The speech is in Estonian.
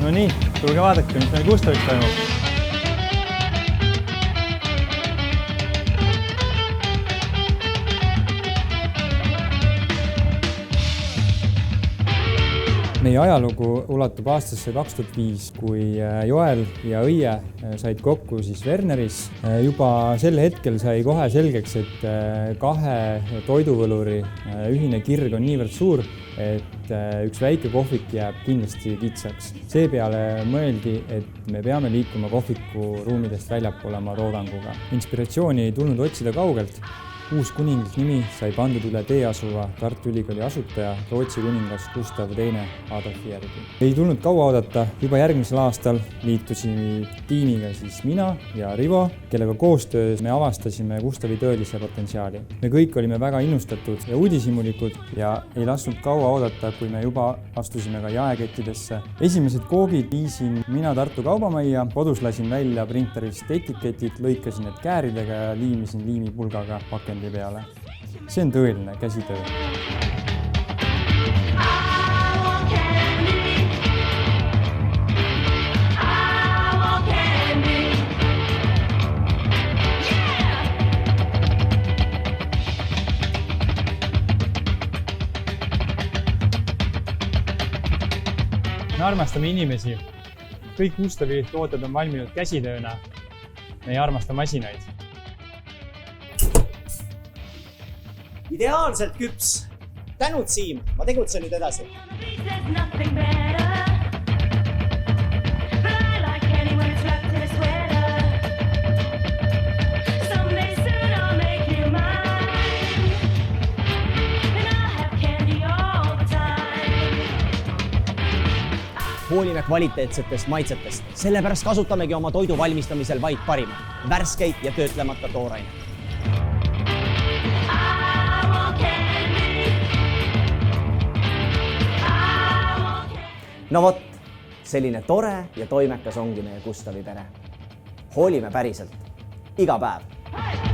No nii, tulge vaadake, mis meil Gustavis toimub. Meie ajalugu ulatub aastasse 2005, kui Joel ja Õie said kokku siis Werneris. Juba sel hetkel sai kohe selgeks, et kahe toiduvõluri ühine kirg on niivõrd suur, et üks väike kohvik jääb kindlasti kitsaks. Seepeale mõeldi, et me peame liikuma kohviku ruumidest väljapoole oma toodanguga. Inspiratsiooni ei tulnud otsida kaugelt. Uus kuninglik nimi sai pandud üle tee asuva Tartu Ülikooli asutaja Rootsi kuningas Gustav II Adolfi järgi. Ei tulnud kaua oodata, juba järgmisel aastal liitusime tiimiga siis mina ja Rivo, kellega koostöös me avastasime Gustavi tõelise potentsiaali. Me kõik olime väga innustatud ja uudishimulikud ja ei lasknud kaua oodata, kui me juba astusime ka jaekettidesse. Esimesed koogid viisin mina Tartu kaubamajja, kodus lasin välja printerist etiketid, lõikasin need kääridega ja liimisin liimipulgaga pakendi peale. See on tõeline käsitöö. Me armastame inimesi. Kõik Gustavi tooted on valminud käsitööna. Me ei armasta masinaid. Ideaalselt küps. Tänud, Siim. Ma tegutsen nüüd edasi. Hoolime kvaliteetsetest maitsetest. Sellepärast kasutamegi oma toidu valmistamisel vaid parima. Värskeid ja töötlemata tooraine. No vot, selline tore ja toimekas ongi meie Gustavi pere. Hoolime päriselt. Iga päev.